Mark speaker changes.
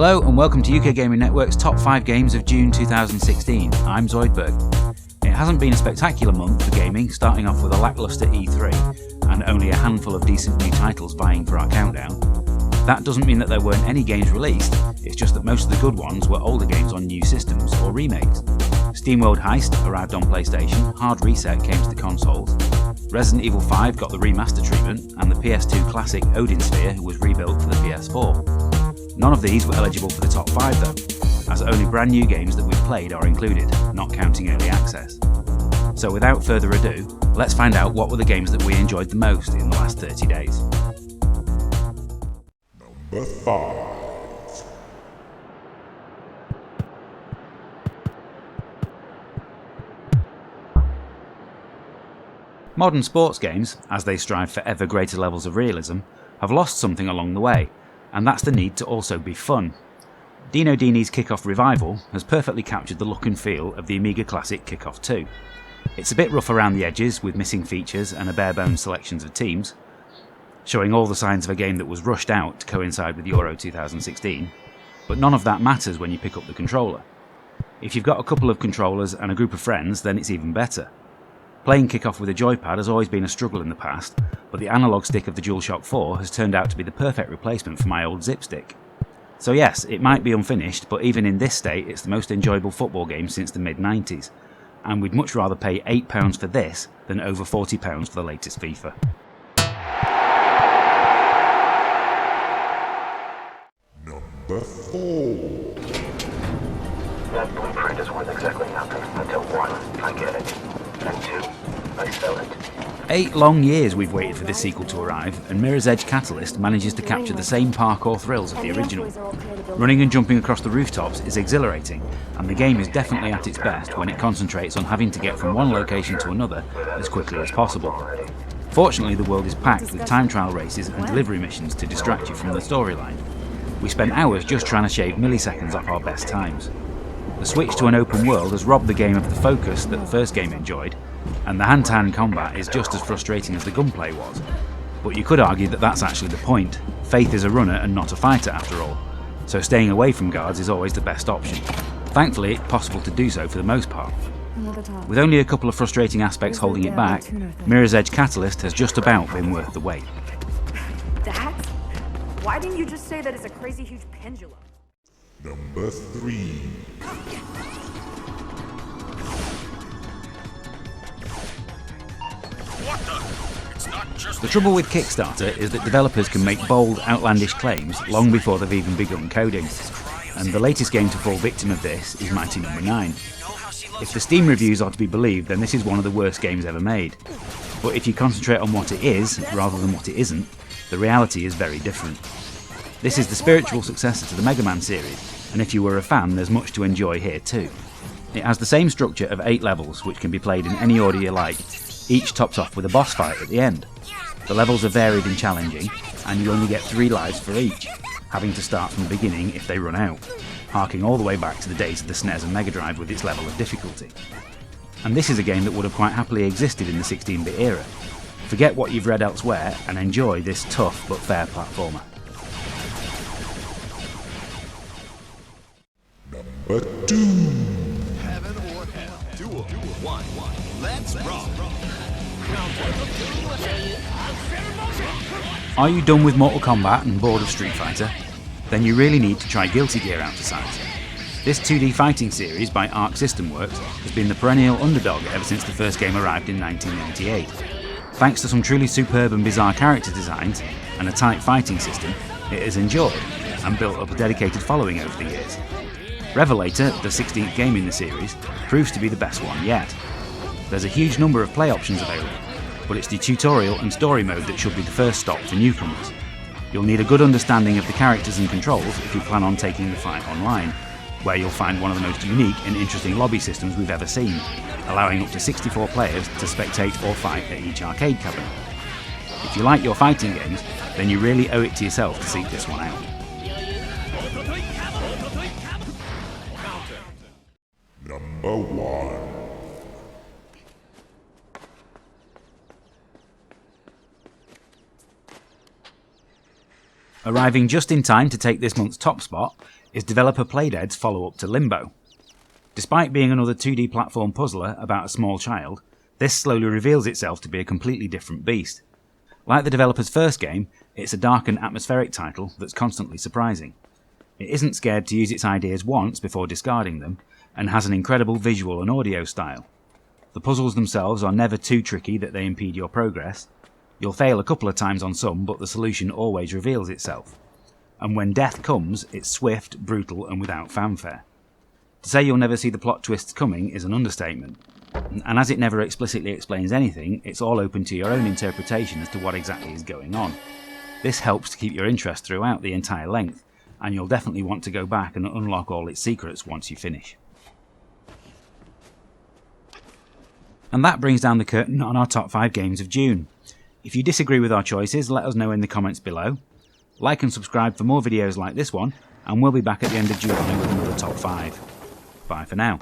Speaker 1: Hello and welcome to UK Gaming Network's Top 5 Games of June 2016. I'm Zoidberg. It hasn't been a spectacular month for gaming, starting off with a lacklustre E3 and only a handful of decent new titles vying for our countdown. That doesn't mean that there weren't any games released, it's just that most of the good ones were older games on new systems or remakes. SteamWorld Heist arrived on PlayStation, Hard Reset came to the consoles, Resident Evil 5 got the remaster treatment, and the PS2 classic Odin Sphere was rebuilt for the PS4. None of these were eligible for the top 5 though, as only brand new games that we've played are included, not counting early access. So without further ado, let's find out what were the games that we enjoyed the most in the last 30 days.
Speaker 2: Number 5.
Speaker 1: Modern sports games, as they strive for ever greater levels of realism, have lost something along the way, and that's the need to also be fun. Dino Dini's Kickoff Revival has perfectly captured the look and feel of the Amiga classic Kickoff 2. It's a bit rough around the edges with missing features and a bare-bones selections of teams, showing all the signs of a game that was rushed out to coincide with Euro 2016, but none of that matters when you pick up the controller. If you've got a couple of controllers and a group of friends, then it's even better. Playing Kickoff with a joypad has always been a struggle in the past, but the analogue stick of the DualShock 4 has turned out to be the perfect replacement for my old zip stick. So yes, it might be unfinished, but even in this state it's the most enjoyable football game since the mid-90s, and we'd much rather pay £8 for this than over £40 for the latest FIFA.
Speaker 2: Number 4.
Speaker 3: That blueprint is worth exactly nothing until 1, I get it, and 2, I sell it.
Speaker 1: 8 long years we've waited for this sequel to arrive, and Mirror's Edge Catalyst manages to capture the same parkour thrills of the original. Running and jumping across the rooftops is exhilarating, and the game is definitely at its best when it concentrates on having to get from one location to another as quickly as possible. Fortunately, the world is packed with time trial races and delivery missions to distract you from the storyline. We spent hours just trying to shave milliseconds off our best times. The switch to an open world has robbed the game of the focus that the first game enjoyed, and the hand-to-hand combat is just as frustrating as the gunplay was. But you could argue that that's actually the point. Faith is a runner and not a fighter after all, so staying away from guards is always the best option. Thankfully, it's possible to do so for the most part. With only a couple of frustrating aspects holding it back, Mirror's Edge Catalyst has just about been worth the wait.
Speaker 4: That? Why didn't you just say that it's a crazy huge pendulum?
Speaker 2: Number 3.
Speaker 1: The trouble with Kickstarter is that developers can make bold, outlandish claims long before they've even begun coding, and the latest game to fall victim of this is Mighty No. 9. If the Steam reviews are to be believed, then this is one of the worst games ever made. But if you concentrate on what it is, rather than what it isn't, the reality is very different. This is the spiritual successor to the Mega Man series, and if you were a fan, there's much to enjoy here too. It has the same structure of 8 levels, which can be played in any order you like, each topped off with a boss fight at the end. The levels are varied and challenging, and you only get 3 lives for each, having to start from the beginning if they run out, harking all the way back to the days of the SNES and Mega Drive with its level of difficulty. And this is a game that would have quite happily existed in the 16-bit era. Forget what you've read elsewhere and enjoy this tough but fair platformer.
Speaker 2: Number 2.
Speaker 5: Heaven or hell. Duel 1. Let's rock.
Speaker 1: Are you done with Mortal Kombat and bored of Street Fighter? Then you really need to try Guilty Gear out of sight. This 2D fighting series by Arc System Works has been the perennial underdog ever since the first game arrived in 1998. Thanks to some truly superb and bizarre character designs and a tight fighting system, it has endured and built up a dedicated following over the years. Revelator, the 16th game in the series, proves to be the best one yet. There's a huge number of play options available, but it's the tutorial and story mode that should be the first stop for newcomers. You'll need a good understanding of the characters and controls if you plan on taking the fight online, where you'll find one of the most unique and interesting lobby systems we've ever seen, allowing up to 64 players to spectate or fight at each arcade cabinet. If you like your fighting games, then you really owe it to yourself to seek this one out.
Speaker 2: Number 1.
Speaker 1: Arriving just in time to take this month's top spot is developer Playdead's follow-up to Limbo. Despite being another 2D platform puzzler about a small child, this slowly reveals itself to be a completely different beast. Like the developer's first game, it's a dark and atmospheric title that's constantly surprising. It isn't scared to use its ideas once before discarding them, and has an incredible visual and audio style. The puzzles themselves are never too tricky that they impede your progress. You'll fail a couple of times on some, but the solution always reveals itself. And when death comes, it's swift, brutal, and without fanfare. To say you'll never see the plot twists coming is an understatement. And as it never explicitly explains anything, it's all open to your own interpretation as to what exactly is going on. This helps to keep your interest throughout the entire length, and you'll definitely want to go back and unlock all its secrets once you finish. And that brings down the curtain on our top 5 games of June. If you disagree with our choices, let us know in the comments below. Like and subscribe for more videos like this one, and we'll be back at the end of July with another top 5. Bye for now.